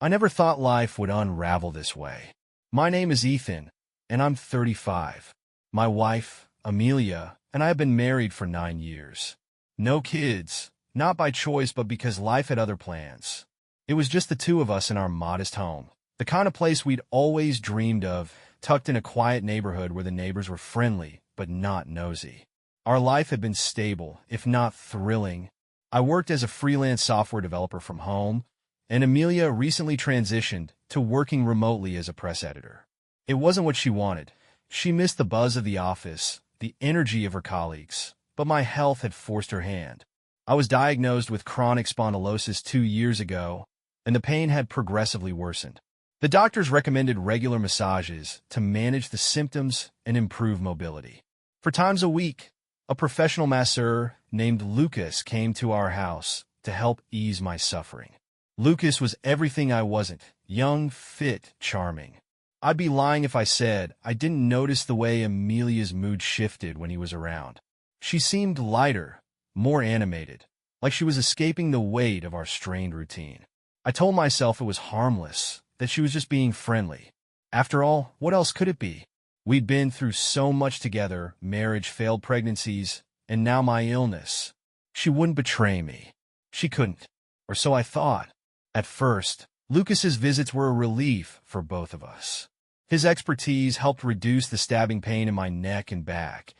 I never thought life would unravel this way. My name is Ethan, and I'm 35. My wife, Amelia, and I have been married for 9 years. No kids, not by choice but because life had other plans. It was just the two of us in our modest home, the kind of place we'd always dreamed of, tucked in a quiet neighborhood where the neighbors were friendly but not nosy. Our life had been stable, if not thrilling. I worked as a freelance software developer from home, and Amelia recently transitioned to working remotely as a press editor. It wasn't what she wanted. She missed the buzz of the office, the energy of her colleagues, but my health had forced her hand. I was diagnosed with chronic spondylosis 2 years ago, and the pain had progressively worsened. The doctors recommended regular massages to manage the symptoms and improve mobility. 4 times a week, a professional masseur named Lucas came to our house to help ease my suffering. Lucas was everything I wasn't: young, fit, charming. I'd be lying if I said I didn't notice the way Amelia's mood shifted when he was around. She seemed lighter, more animated, like she was escaping the weight of our strained routine. I told myself it was harmless, that she was just being friendly. After all, what else could it be? We'd been through so much together: marriage, failed pregnancies, and now my illness. She wouldn't betray me. She couldn't. Or so I thought. At first, Lucas's visits were a relief for both of us. His expertise helped reduce the stabbing pain in my neck and back,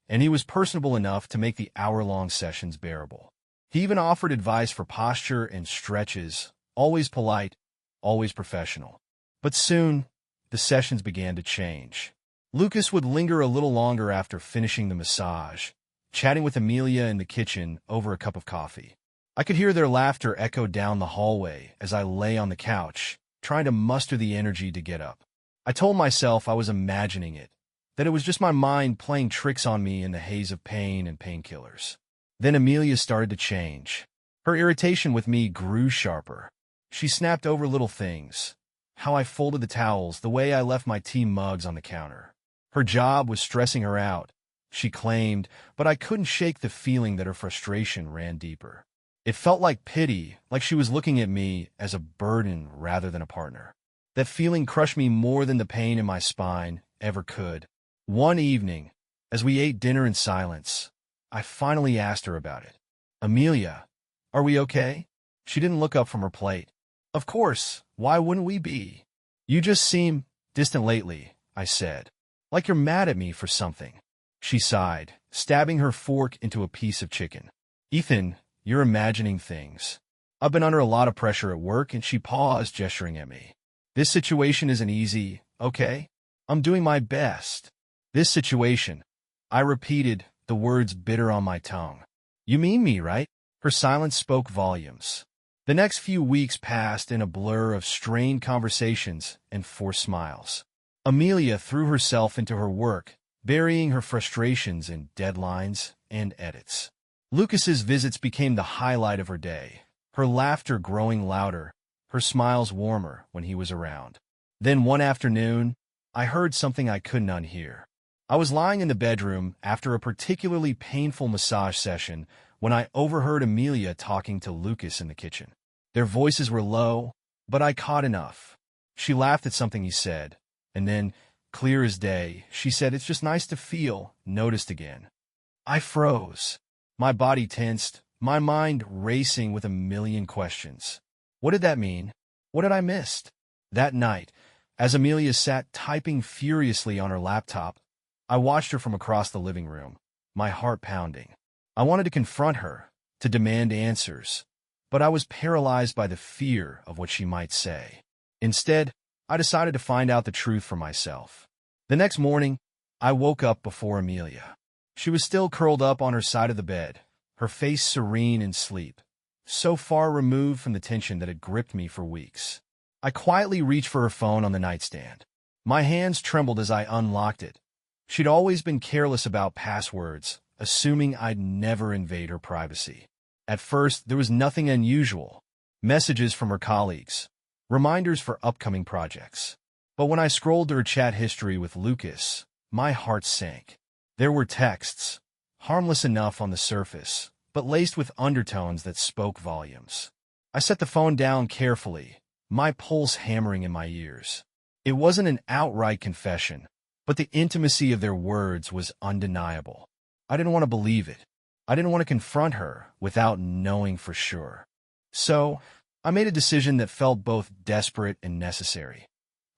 and he was personable enough to make the hour-long sessions bearable. He even offered advice for posture and stretches, always polite, always professional. But soon, the sessions began to change. Lucas would linger a little longer after finishing the massage, chatting with Amelia in the kitchen over a cup of coffee. I could hear their laughter echo down the hallway as I lay on the couch, trying to muster the energy to get up. I told myself I was imagining it, that it was just my mind playing tricks on me in the haze of pain and painkillers. Then Amelia started to change. Her irritation with me grew sharper. She snapped over little things: how I folded the towels, the way I left my tea mugs on the counter. Her job was stressing her out, she claimed, but I couldn't shake the feeling that her frustration ran deeper. It felt like pity, like she was looking at me as a burden rather than a partner. That feeling crushed me more than the pain in my spine ever could. One evening, as we ate dinner in silence, I finally asked her about it. "Amelia, are we okay?" She didn't look up from her plate. "Of course, why wouldn't we be? You just seem distant lately," I said. "Like you're mad at me for something." She sighed, stabbing her fork into a piece of chicken. "Ethan, you're imagining things. I've been under a lot of pressure at work," and she paused, gesturing at me. "This situation isn't easy, okay? I'm doing my best." "This situation," I repeated, the words bitter on my tongue. "You mean me, right?" Her silence spoke volumes. The next few weeks passed in a blur of strained conversations and forced smiles. Amelia threw herself into her work, burying her frustrations in deadlines and edits. Lucas's visits became the highlight of her day, her laughter growing louder, her smiles warmer when he was around. Then one afternoon, I heard something I couldn't unhear. I was lying in the bedroom after a particularly painful massage session when I overheard Amelia talking to Lucas in the kitchen. Their voices were low, but I caught enough. She laughed at something he said, and then, clear as day, she said, "It's just nice to feel noticed again." I froze. My body tensed, my mind racing with a million questions. What did that mean? What had I missed? That night, as Amelia sat typing furiously on her laptop, I watched her from across the living room, my heart pounding. I wanted to confront her, to demand answers, but I was paralyzed by the fear of what she might say. Instead, I decided to find out the truth for myself. The next morning, I woke up before Amelia. She was still curled up on her side of the bed, her face serene in sleep, so far removed from the tension that had gripped me for weeks. I quietly reached for her phone on the nightstand. My hands trembled as I unlocked it. She'd always been careless about passwords, assuming I'd never invade her privacy. At first, there was nothing unusual: messages from her colleagues, reminders for upcoming projects. But when I scrolled to her chat history with Lucas, my heart sank. There were texts, harmless enough on the surface, but laced with undertones that spoke volumes. I set the phone down carefully, my pulse hammering in my ears. It wasn't an outright confession, but the intimacy of their words was undeniable. I didn't want to believe it. I didn't want to confront her without knowing for sure. So, I made a decision that felt both desperate and necessary.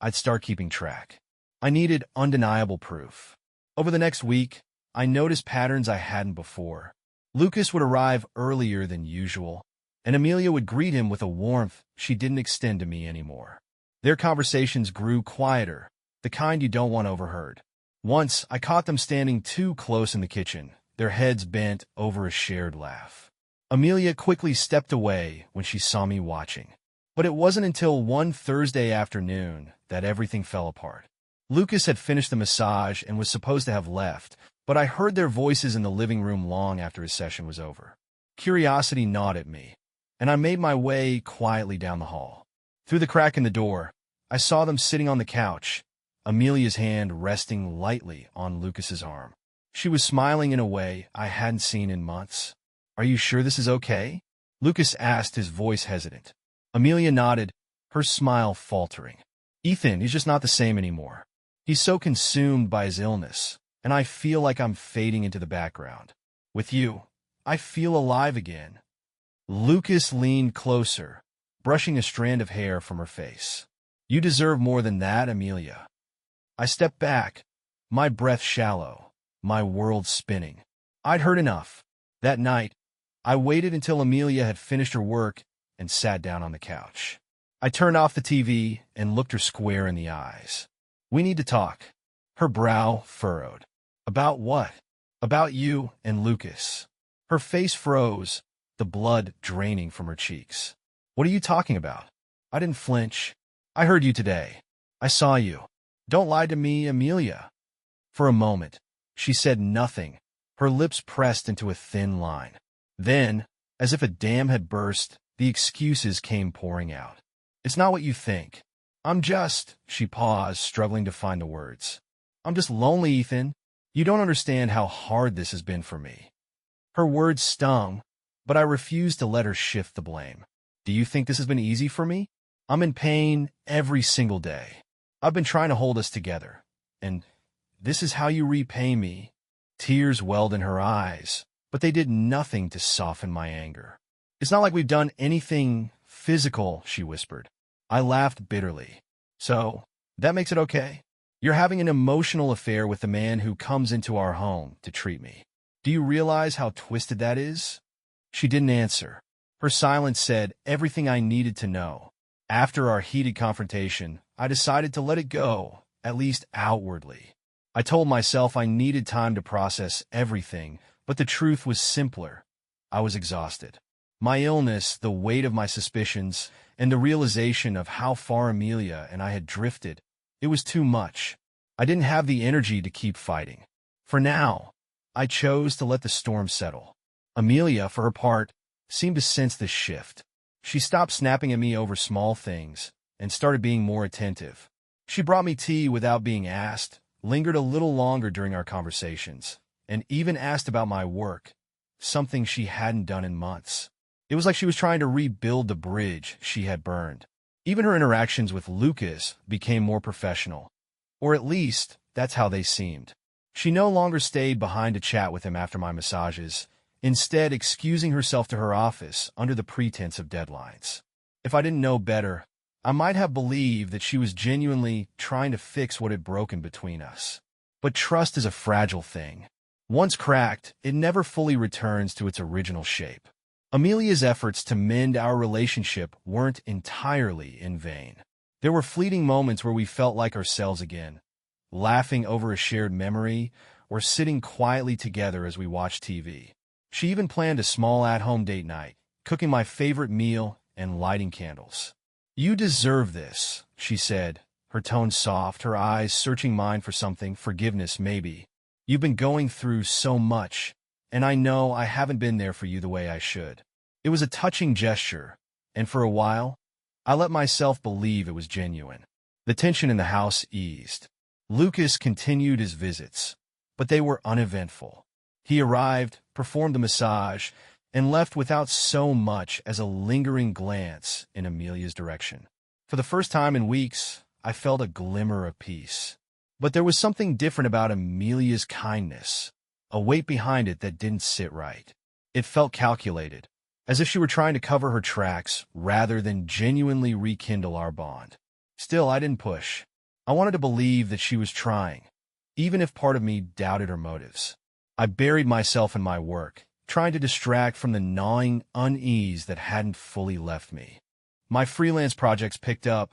I'd start keeping track. I needed undeniable proof. Over the next week, I noticed patterns I hadn't before. Lucas would arrive earlier than usual, and Amelia would greet him with a warmth she didn't extend to me anymore. Their conversations grew quieter, the kind you don't want overheard. Once, I caught them standing too close in the kitchen, their heads bent over a shared laugh. Amelia quickly stepped away when she saw me watching. But it wasn't until one Thursday afternoon that everything fell apart. Lucas had finished the massage and was supposed to have left, but I heard their voices in the living room long after his session was over. Curiosity gnawed at me, and I made my way quietly down the hall. Through the crack in the door, I saw them sitting on the couch, Amelia's hand resting lightly on Lucas's arm. She was smiling in a way I hadn't seen in months. "Are you sure this is okay?" Lucas asked, his voice hesitant. Amelia nodded, her smile faltering. "Ethan, he's just not the same anymore. He's so consumed by his illness, and I feel like I'm fading into the background. With you, I feel alive again." Lucas leaned closer, brushing a strand of hair from her face. "You deserve more than that, Amelia." I stepped back, my breath shallow, my world spinning. I'd heard enough. That night, I waited until Amelia had finished her work and sat down on the couch. I turned off the TV and looked her square in the eyes. "We need to talk." Her brow furrowed. "About what?" "About you and Lucas." Her face froze, the blood draining from her cheeks. "What are you talking about?" I didn't flinch. "I heard you today. I saw you. Don't lie to me, Amelia." For a moment, she said nothing, her lips pressed into a thin line. Then, as if a dam had burst, the excuses came pouring out. "It's not what you think. She paused, struggling to find the words. "I'm just lonely, Ethan. You don't understand how hard this has been for me." Her words stung, but I refused to let her shift the blame. "Do you think this has been easy for me? I'm in pain every single day. I've been trying to hold us together, and this is how you repay me." Tears welled in her eyes, but they did nothing to soften my anger. "It's not like we've done anything physical," she whispered. I laughed bitterly. "So, that makes it okay? You're having an emotional affair with the man who comes into our home to treat me. Do you realize how twisted that is?" She didn't answer. Her silence said everything I needed to know. After our heated confrontation, I decided to let it go, at least outwardly. I told myself I needed time to process everything, but the truth was simpler. I was exhausted. My illness, the weight of my suspicions, and the realization of how far Amelia and I had drifted, it was too much. I didn't have the energy to keep fighting. For now, I chose to let the storm settle. Amelia, for her part, seemed to sense this shift. She stopped snapping at me over small things and started being more attentive. She brought me tea without being asked, lingered a little longer during our conversations, and even asked about my work, something she hadn't done in months. It was like she was trying to rebuild the bridge she had burned. Even her interactions with Lucas became more professional, or at least that's how they seemed. She no longer stayed behind to chat with him after my massages, instead excusing herself to her office under the pretense of deadlines. If I didn't know better, I might have believed that she was genuinely trying to fix what had broken between us. But trust is a fragile thing. Once cracked, it never fully returns to its original shape. Amelia's efforts to mend our relationship weren't entirely in vain. There were fleeting moments where we felt like ourselves again, laughing over a shared memory or sitting quietly together as we watched TV. She even planned a small at-home date night, cooking my favorite meal and lighting candles. "You deserve this," she said, her tone soft, her eyes searching mine for something, forgiveness maybe. "You've been going through so much, and I know I haven't been there for you the way I should." It was a touching gesture, and for a while, I let myself believe it was genuine. The tension in the house eased. Lucas continued his visits, but they were uneventful. He arrived, performed the massage, and left without so much as a lingering glance in Amelia's direction. For the first time in weeks, I felt a glimmer of peace. But there was something different about Amelia's kindness, a weight behind it that didn't sit right. It felt calculated, as if she were trying to cover her tracks rather than genuinely rekindle our bond. Still, I didn't push. I wanted to believe that she was trying, even if part of me doubted her motives. I buried myself in my work, trying to distract from the gnawing unease that hadn't fully left me. My freelance projects picked up,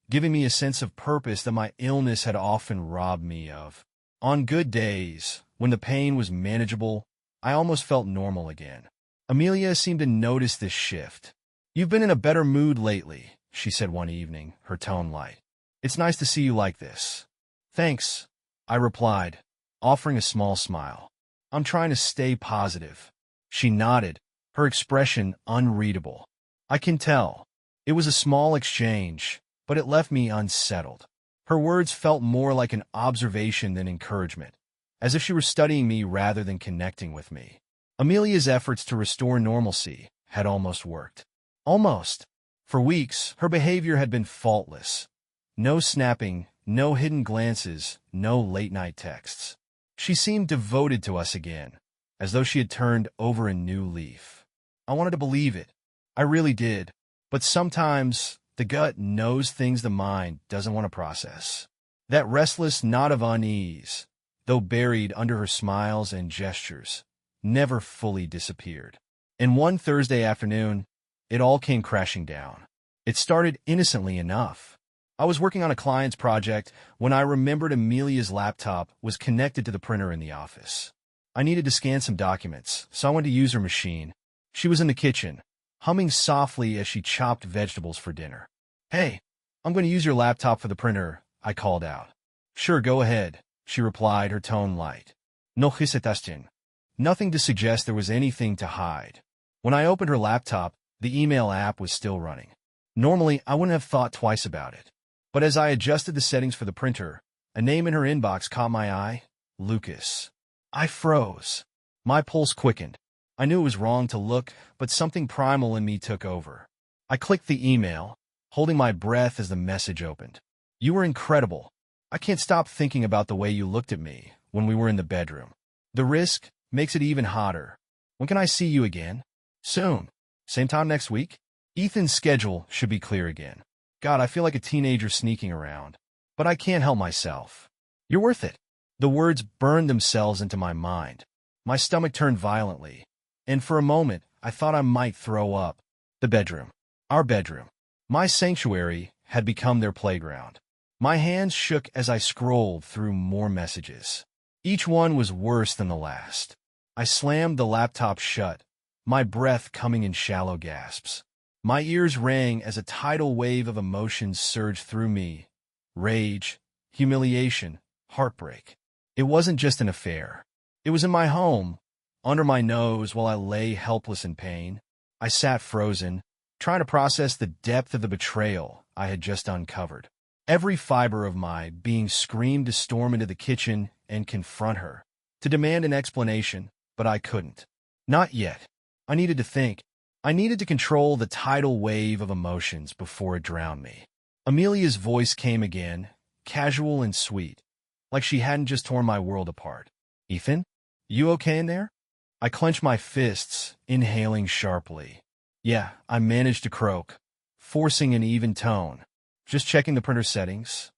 giving me a sense of purpose that my illness had often robbed me of. On good days, when the pain was manageable, I almost felt normal again. Amelia seemed to notice this shift. "You've been in a better mood lately," she said one evening, her tone light. "It's nice to see you like this." "Thanks," I replied, offering a small smile. "I'm trying to stay positive." She nodded, her expression unreadable. I can tell. It was a small exchange, but it left me unsettled. Her words felt more like an observation than encouragement, as if she were studying me rather than connecting with me. Amelia's efforts to restore normalcy had almost worked. Almost. For weeks, her behavior had been faultless. No snapping, no hidden glances, no late-night texts. She seemed devoted to us again, as though she had turned over a new leaf. I wanted to believe it. I really did. But sometimes, the gut knows things the mind doesn't want to process. That restless knot of unease, though buried under her smiles and gestures, never fully disappeared. And one Thursday afternoon, it all came crashing down. It started innocently enough. I was working on a client's project when I remembered Amelia's laptop was connected to the printer in the office. I needed to scan some documents, so I went to use her machine. She was in the kitchen, humming softly as she chopped vegetables for dinner. "Hey, I'm going to use your laptop for the printer," I called out. "Sure, go ahead," she replied, her tone light. "No hesitation." Nothing to suggest there was anything to hide. When I opened her laptop, the email app was still running. Normally, I wouldn't have thought twice about it. But as I adjusted the settings for the printer, a name in her inbox caught my eye: Lucas. I froze. My pulse quickened. I knew it was wrong to look, but something primal in me took over. I clicked the email, holding my breath as the message opened. "You were incredible. I can't stop thinking about the way you looked at me when we were in the bedroom. The risk makes it even hotter. When can I see you again?" "Soon. Same time next week?" Ethan's schedule should be clear again. God, I feel like a teenager sneaking around. But I can't help myself. "You're worth it." The words burned themselves into my mind. My stomach turned violently, and for a moment, I thought I might throw up. The bedroom. Our bedroom. My sanctuary had become their playground. My hands shook as I scrolled through more messages. Each one was worse than the last. I slammed the laptop shut, my breath coming in shallow gasps. My ears rang as a tidal wave of emotions surged through me. Rage, humiliation, heartbreak. It wasn't just an affair. It was in my home, under my nose while I lay helpless in pain. I sat frozen, trying to process the depth of the betrayal I had just uncovered. Every fiber of my being screamed to storm into the kitchen and confront her, to demand an explanation, but I couldn't. Not yet. I needed to think. I needed to control the tidal wave of emotions before it drowned me. Amelia's voice came again, casual and sweet, like she hadn't just torn my world apart. "Ethan, you okay in there?" I clenched my fists, inhaling sharply. "Yeah," I managed to croak, forcing an even tone. "Just checking the printer settings."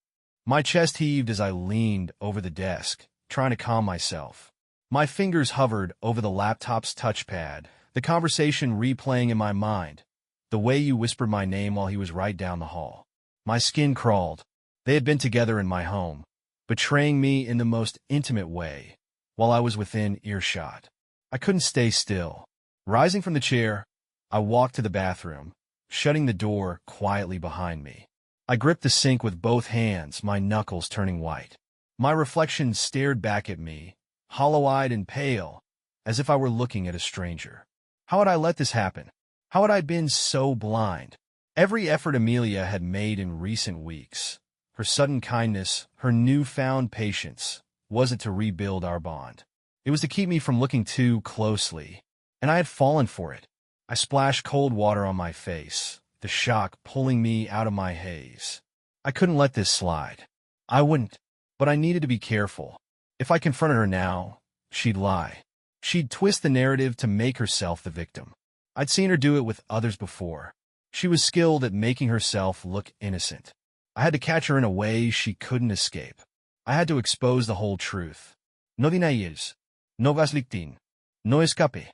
My chest heaved as I leaned over the desk, trying to calm myself. My fingers hovered over the laptop's touchpad, the conversation replaying in my mind, the way you whispered my name while he was right down the hall. My skin crawled. They had been together in my home, betraying me in the most intimate way, while I was within earshot. I couldn't stay still. Rising from the chair, I walked to the bathroom, shutting the door quietly behind me. I gripped the sink with both hands, my knuckles turning white. My reflection stared back at me, hollow-eyed and pale, as if I were looking at a stranger. How had I let this happen? How had I been so blind? Every effort Amelia had made in recent weeks, her sudden kindness, her newfound patience, wasn't to rebuild our bond. It was to keep me from looking too closely, and I had fallen for it. I splashed cold water on my face, the shock pulling me out of my haze. I couldn't let this slide. I wouldn't, but I needed to be careful. If I confronted her now, she'd lie. She'd twist the narrative to make herself the victim. I'd seen her do it with others before. She was skilled at making herself look innocent. I had to catch her in a way she couldn't escape. I had to expose the whole truth. No dinayes. No vaslictin. No escape.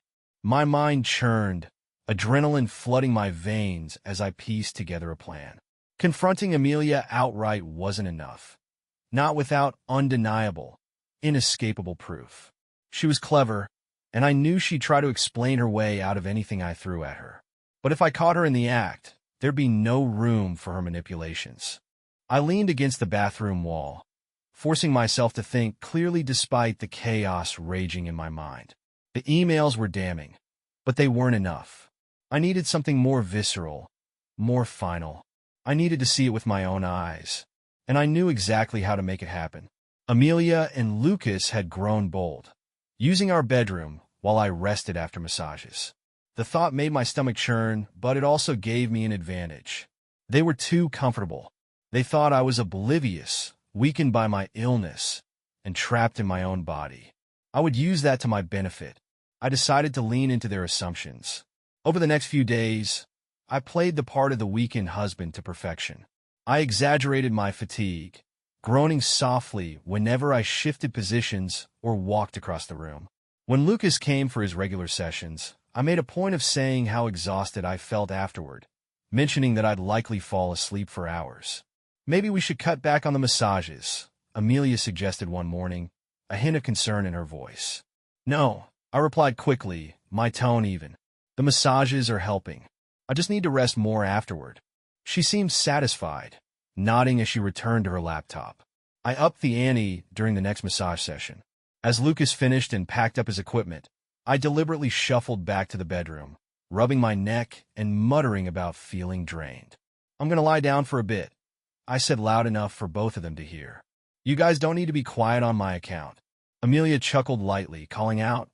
My mind churned, adrenaline flooding my veins as I pieced together a plan. Confronting Amelia outright wasn't enough. Not without undeniable, inescapable proof. She was clever, and I knew she'd try to explain her way out of anything I threw at her. But if I caught her in the act, there'd be no room for her manipulations. I leaned against the bathroom wall, forcing myself to think clearly despite the chaos raging in my mind. The emails were damning, but they weren't enough. I needed something more visceral, more final. I needed to see it with my own eyes, and I knew exactly how to make it happen. Amelia and Lucas had grown bold, using our bedroom while I rested after massages. The thought made my stomach churn, but it also gave me an advantage. They were too comfortable. They thought I was oblivious, weakened by my illness, and trapped in my own body. I would use that to my benefit. I decided to lean into their assumptions. Over the next few days, I played the part of the weakened husband to perfection. I exaggerated my fatigue, groaning softly whenever I shifted positions or walked across the room. When Lucas came for his regular sessions, I made a point of saying how exhausted I felt afterward, mentioning that I'd likely fall asleep for hours. Maybe we should cut back on the massages, Amelia suggested one morning, a hint of concern in her voice. No, I replied quickly, my tone even. The massages are helping. I just need to rest more afterward. She seemed satisfied, nodding as she returned to her laptop. I upped the ante during the next massage session. As Lucas finished and packed up his equipment, I deliberately shuffled back to the bedroom, rubbing my neck and muttering about feeling drained. I'm going to lie down for a bit, I said loud enough for both of them to hear. You guys don't need to be quiet on my account. Amelia chuckled lightly, calling out,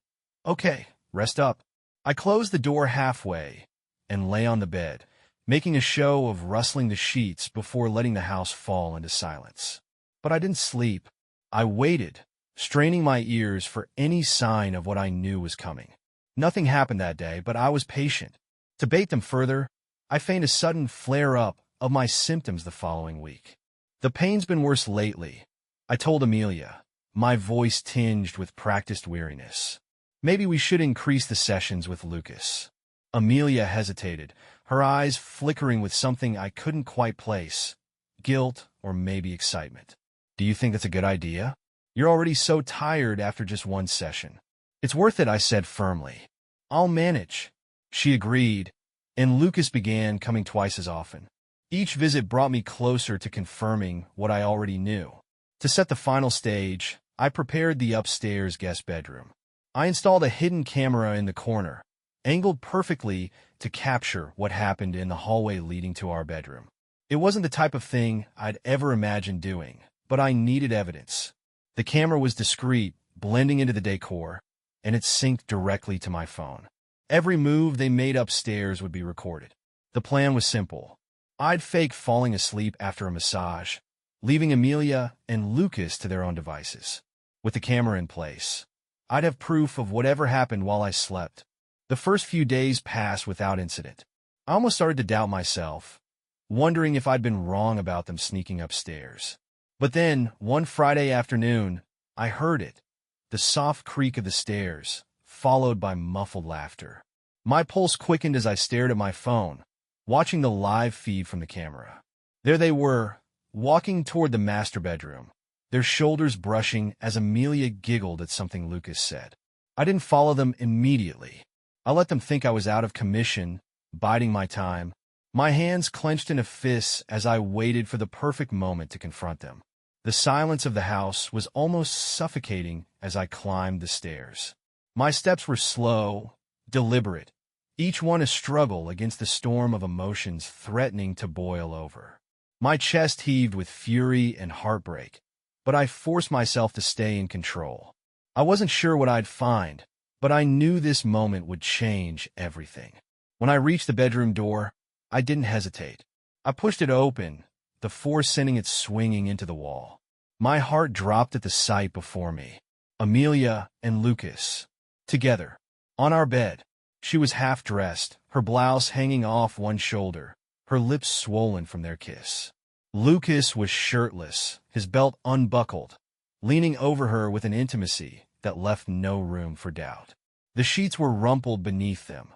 Okay, rest up. I closed the door halfway and lay on the bed, making a show of rustling the sheets before letting the house fall into silence. But I didn't sleep. I waited, straining my ears for any sign of what I knew was coming. Nothing happened that day, but I was patient. To bait them further, I feigned a sudden flare-up of my symptoms the following week. The pain's been worse lately, I told Amelia, my voice tinged with practiced weariness. Maybe we should increase the sessions with Lucas. Amelia hesitated, her eyes flickering with something I couldn't quite place, guilt or maybe excitement. Do you think that's a good idea? You're already so tired after just one session. It's worth it, I said firmly. I'll manage. She agreed, and Lucas began coming twice as often. Each visit brought me closer to confirming what I already knew. To set the final stage, I prepared the upstairs guest bedroom. I installed a hidden camera in the corner, angled perfectly to capture what happened in the hallway leading to our bedroom. It wasn't the type of thing I'd ever imagined doing, but I needed evidence. The camera was discreet, blending into the decor, and it synced directly to my phone. Every move they made upstairs would be recorded. The plan was simple. I'd fake falling asleep after a massage, leaving Amelia and Lucas to their own devices. With the camera in place, I'd have proof of whatever happened while I slept. The first few days passed without incident. I almost started to doubt myself, wondering if I'd been wrong about them sneaking upstairs. But then, one Friday afternoon, I heard it, the soft creak of the stairs, followed by muffled laughter. My pulse quickened as I stared at my phone, watching the live feed from the camera. There they were, walking toward the master bedroom, their shoulders brushing as Amelia giggled at something Lucas said. I didn't follow them immediately. I let them think I was out of commission, biding my time, my hands clenched in a fist as I waited for the perfect moment to confront them. The silence of the house was almost suffocating as I climbed the stairs. My steps were slow, deliberate, each one a struggle against the storm of emotions threatening to boil over. My chest heaved with fury and heartbreak, but I forced myself to stay in control. I wasn't sure what I'd find, but I knew this moment would change everything. When I reached the bedroom door, I didn't hesitate. I pushed it open, the force sending it swinging into the wall. My heart dropped at the sight before me. Amelia and Lucas. Together. On our bed. She was half-dressed, her blouse hanging off one shoulder, her lips swollen from their kiss. Lucas was shirtless, his belt unbuckled, leaning over her with an intimacy that left no room for doubt. The sheets were rumpled beneath them,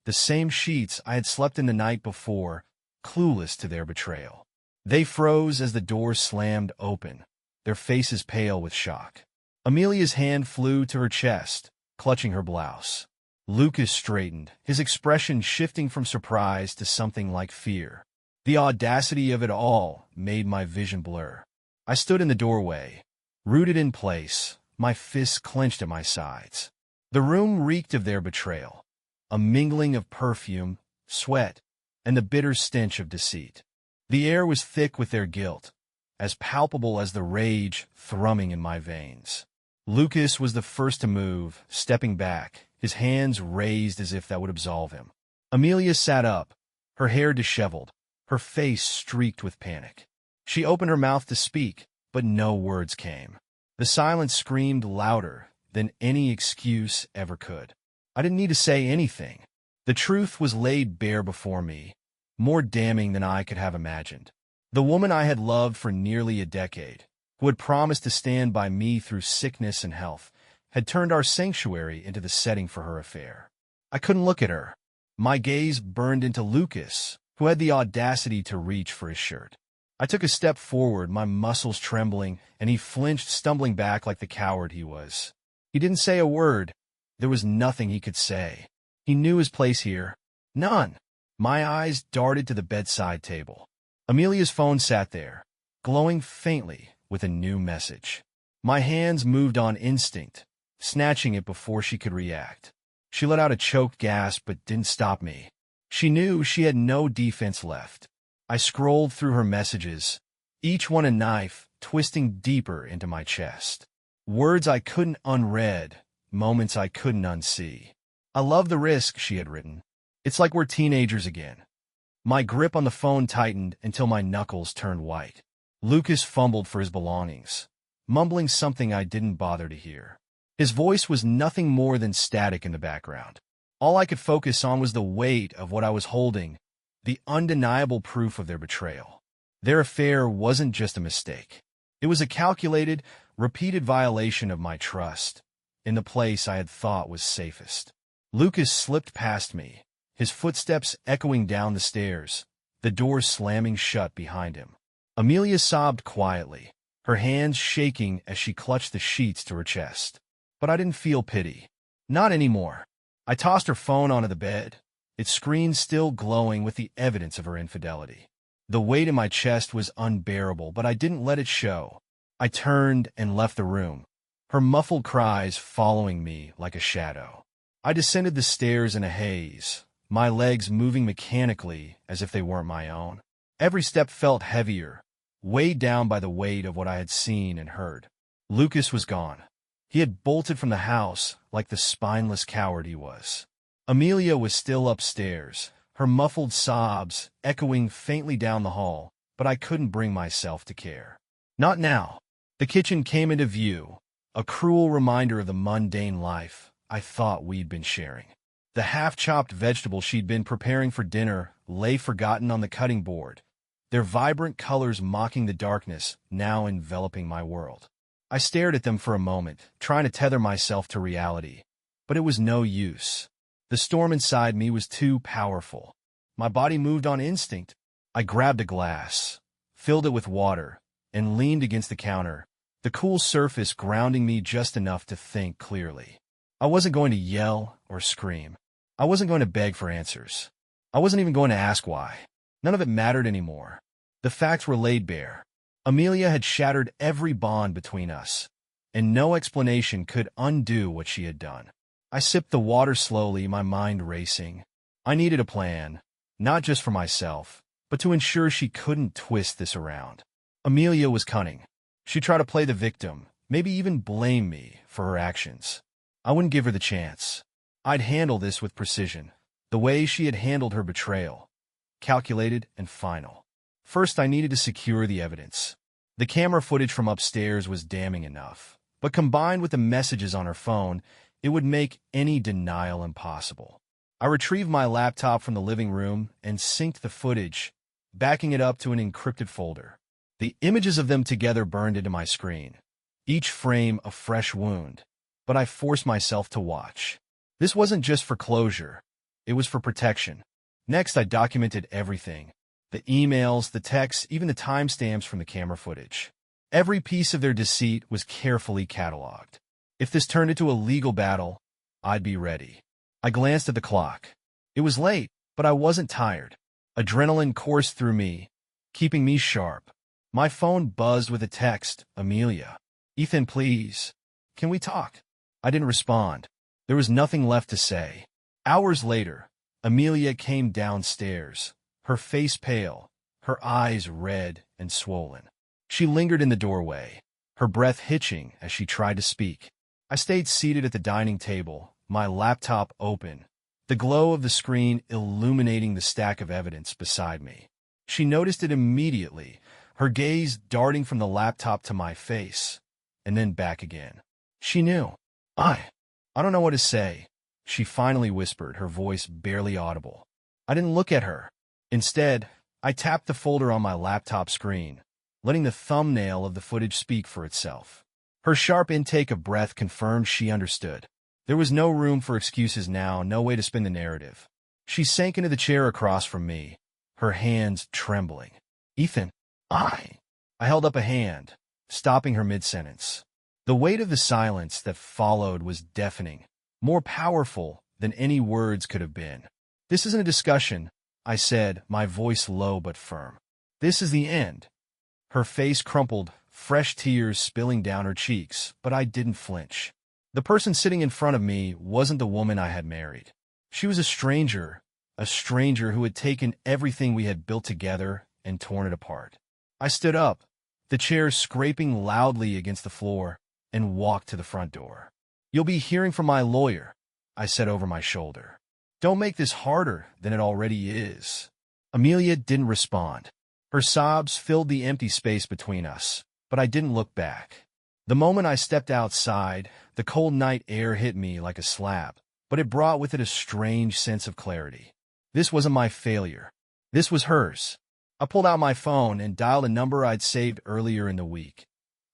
the same sheets I had slept in the night before, clueless to their betrayal. They froze as the door slammed open, their faces pale with shock. Amelia's hand flew to her chest, clutching her blouse. Lucas straightened, his expression shifting from surprise to something like fear. The audacity of it all made my vision blur. I stood in the doorway, rooted in place, my fists clenched at my sides. The room reeked of their betrayal, a mingling of perfume, sweat, and the bitter stench of deceit. The air was thick with their guilt, as palpable as the rage thrumming in my veins. Lucas was the first to move, stepping back, his hands raised as if that would absolve him. Amelia sat up, her hair disheveled, her face streaked with panic. She opened her mouth to speak, but no words came. The silence screamed louder than any excuse ever could. I didn't need to say anything. The truth was laid bare before me, more damning than I could have imagined. The woman I had loved for nearly a decade, who had promised to stand by me through sickness and health, had turned our sanctuary into the setting for her affair. I couldn't look at her. My gaze burned into Lucas, who had the audacity to reach for his shirt. I took a step forward, my muscles trembling, and he flinched, stumbling back like the coward he was. He didn't say a word. There was nothing he could say. He knew his place here. None. My eyes darted to the bedside table. Amelia's phone sat there, glowing faintly with a new message. My hands moved on instinct, snatching it before she could react. She let out a choked gasp but didn't stop me. She knew she had no defense left. I scrolled through her messages, each one a knife twisting deeper into my chest. Words I couldn't unread, moments I couldn't unsee. I love the risk, she had written. It's like we're teenagers again. My grip on the phone tightened until my knuckles turned white. Lucas fumbled for his belongings, mumbling something I didn't bother to hear. His voice was nothing more than static in the background. All I could focus on was the weight of what I was holding, the undeniable proof of their betrayal. Their affair wasn't just a mistake. It was a calculated, repeated violation of my trust, in the place I had thought was safest. Lucas slipped past me, his footsteps echoing down the stairs, the door slamming shut behind him. Amelia sobbed quietly, her hands shaking as she clutched the sheets to her chest. But I didn't feel pity. Not anymore. I tossed her phone onto the bed, its screen still glowing with the evidence of her infidelity. The weight in my chest was unbearable, but I didn't let it show. I turned and left the room, her muffled cries following me like a shadow. I descended the stairs in a haze, my legs moving mechanically as if they weren't my own. Every step felt heavier, weighed down by the weight of what I had seen and heard. Lucas was gone. He had bolted from the house like the spineless coward he was. Amelia was still upstairs, her muffled sobs echoing faintly down the hall, but I couldn't bring myself to care. Not now. The kitchen came into view, a cruel reminder of the mundane life I thought we'd been sharing. The half-chopped vegetables she'd been preparing for dinner lay forgotten on the cutting board, their vibrant colors mocking the darkness now enveloping my world. I stared at them for a moment, trying to tether myself to reality, but it was no use. The storm inside me was too powerful. My body moved on instinct. I grabbed a glass, filled it with water, and leaned against the counter, the cool surface grounding me just enough to think clearly. I wasn't going to yell or scream. I wasn't going to beg for answers. I wasn't even going to ask why. None of it mattered anymore. The facts were laid bare. Amelia had shattered every bond between us, and no explanation could undo what she had done. I sipped the water slowly, my mind racing. I needed a plan, not just for myself, but to ensure she couldn't twist this around. Amelia was cunning. She tried to play the victim, maybe even blame me for her actions. I wouldn't give her the chance. I'd handle this with precision, the way she had handled her betrayal. calculated, and final. First, I needed to secure the evidence. The camera footage from upstairs was damning enough, but combined with the messages on her phone, it would make any denial impossible. I retrieved my laptop from the living room and synced the footage, backing it up to an encrypted folder. The images of them together burned into my screen, each frame a fresh wound, but I forced myself to watch. This wasn't just for closure, it was for protection. Next, I documented everything. The emails, the texts, even the timestamps from the camera footage. Every piece of their deceit was carefully cataloged. If this turned into a legal battle, I'd be ready. I glanced at the clock. It was late, but I wasn't tired. Adrenaline coursed through me, keeping me sharp. My phone buzzed with a text, Amelia. Ethan, please. Can we talk? I didn't respond. There was nothing left to say. Hours later, Amelia came downstairs, her face pale, her eyes red and swollen. She lingered in the doorway, her breath hitching as she tried to speak. I stayed seated at the dining table, my laptop open, the glow of the screen illuminating the stack of evidence beside me. She noticed it immediately, her gaze darting from the laptop to my face, and then back again. She knew. I don't know what to say, she finally whispered, her voice barely audible. I didn't look at her. Instead, I tapped the folder on my laptop screen, letting the thumbnail of the footage speak for itself. Her sharp intake of breath confirmed she understood. There was no room for excuses now, no way to spin the narrative. She sank into the chair across from me, her hands trembling. Ethan, I held up a hand, stopping her mid-sentence. The weight of the silence that followed was deafening, more powerful than any words could have been. This isn't a discussion, I said, my voice low but firm. This is the end. Her face crumpled, fresh tears spilling down her cheeks, but I didn't flinch. The person sitting in front of me wasn't the woman I had married. She was a stranger who had taken everything we had built together and torn it apart. I stood up, the chair scraping loudly against the floor, and walked to the front door. You'll be hearing from my lawyer, I said over my shoulder. Don't make this harder than it already is. Amelia didn't respond. Her sobs filled the empty space between us, but I didn't look back. The moment I stepped outside, the cold night air hit me like a slap, but it brought with it a strange sense of clarity. This wasn't my failure. This was hers. I pulled out my phone and dialed a number I'd saved earlier in the week,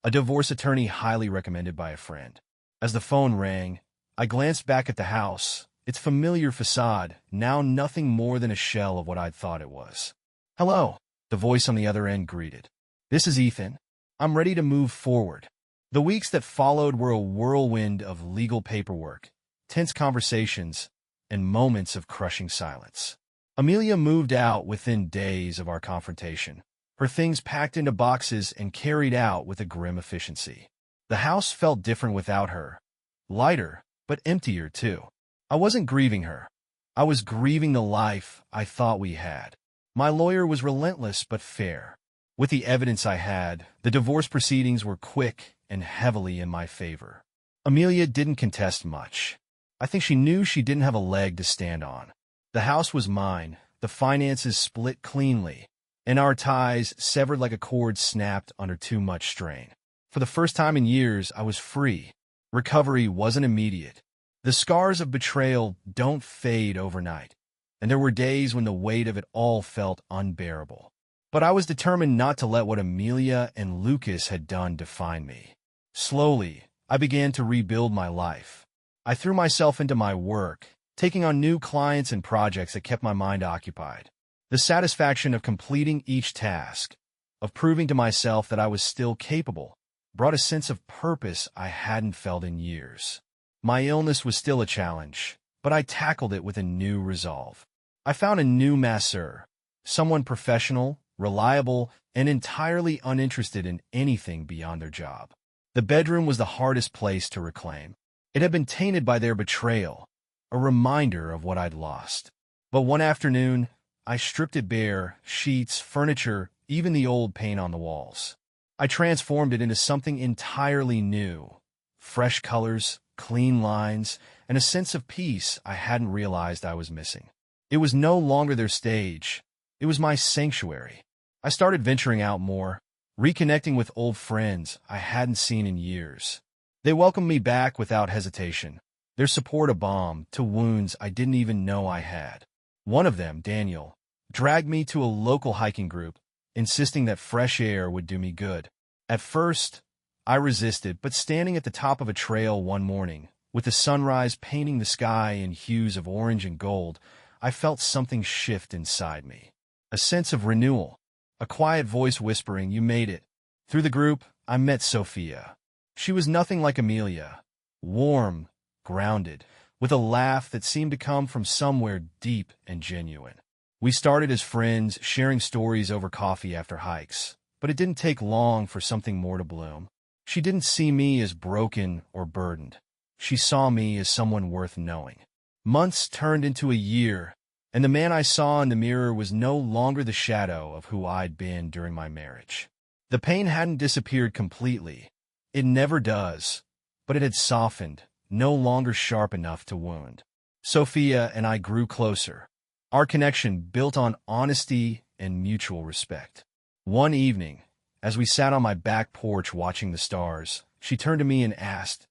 a divorce attorney highly recommended by a friend. As the phone rang, I glanced back at the house, its familiar facade, now nothing more than a shell of what I'd thought it was. Hello, the voice on the other end greeted. This is Ethan. I'm ready to move forward. The weeks that followed were a whirlwind of legal paperwork, tense conversations, and moments of crushing silence. Amelia moved out within days of our confrontation, her things packed into boxes and carried out with a grim efficiency. The house felt different without her, lighter, but emptier too. I wasn't grieving her. I was grieving the life I thought we had. My lawyer was relentless but fair. With the evidence I had, the divorce proceedings were quick and heavily in my favor. Amelia didn't contest much. I think she knew she didn't have a leg to stand on. The house was mine, the finances split cleanly, and our ties, severed like a cord, snapped under too much strain. For the first time in years, I was free. Recovery wasn't immediate. The scars of betrayal don't fade overnight, and there were days when the weight of it all felt unbearable. But I was determined not to let what Amelia and Lucas had done define me. Slowly, I began to rebuild my life. I threw myself into my work, taking on new clients and projects that kept my mind occupied. The satisfaction of completing each task, of proving to myself that I was still capable, brought a sense of purpose I hadn't felt in years. My illness was still a challenge, but I tackled it with a new resolve. I found a new masseur, someone professional, reliable, and entirely uninterested in anything beyond their job. The bedroom was the hardest place to reclaim. It had been tainted by their betrayal, a reminder of what I'd lost. But one afternoon, I stripped it bare, sheets, furniture, even the old paint on the walls. I transformed it into something entirely new. Fresh colors, clean lines, and a sense of peace I hadn't realized I was missing. It was no longer their stage, It was my sanctuary. I started venturing out more, reconnecting with old friends I hadn't seen in years. They welcomed me back without hesitation, their support a balm to wounds I didn't even know I had. One of them, Daniel, dragged me to a local hiking group, insisting that fresh air would do me good. At first, I resisted, but standing at the top of a trail one morning, with the sunrise painting the sky in hues of orange and gold, I felt something shift inside me. A sense of renewal, a quiet voice whispering, "You made it." Through the group, I met Sophia. She was nothing like Amelia, warm, grounded, with a laugh that seemed to come from somewhere deep and genuine. We started as friends, sharing stories over coffee after hikes, but it didn't take long for something more to bloom. She didn't see me as broken or burdened. She saw me as someone worth knowing. Months turned into a year, and the man I saw in the mirror was no longer the shadow of who I'd been during my marriage. The pain hadn't disappeared completely. It never does, but it had softened, no longer sharp enough to wound. Sophia and I grew closer, our connection built on honesty and mutual respect. One evening, as we sat on my back porch watching the stars, she turned to me and asked,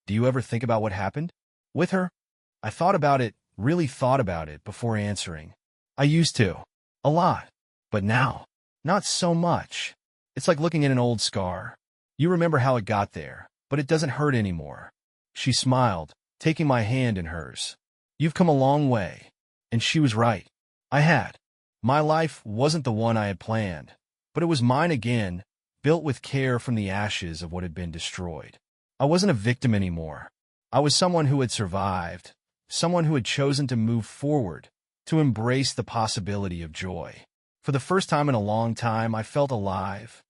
"Do you ever think about what happened with her?" I thought about it, really thought about it before answering. I used to. A lot. But now, not so much. It's like looking at an old scar. You remember how it got there, but it doesn't hurt anymore. She smiled, taking my hand in hers. "You've come a long way." And she was right. I had. My life wasn't the one I had planned, but it was mine again, built with care from the ashes of what had been destroyed. I wasn't a victim anymore. I was someone who had survived, someone who had chosen to move forward, to embrace the possibility of joy. For the first time in a long time, I felt alive,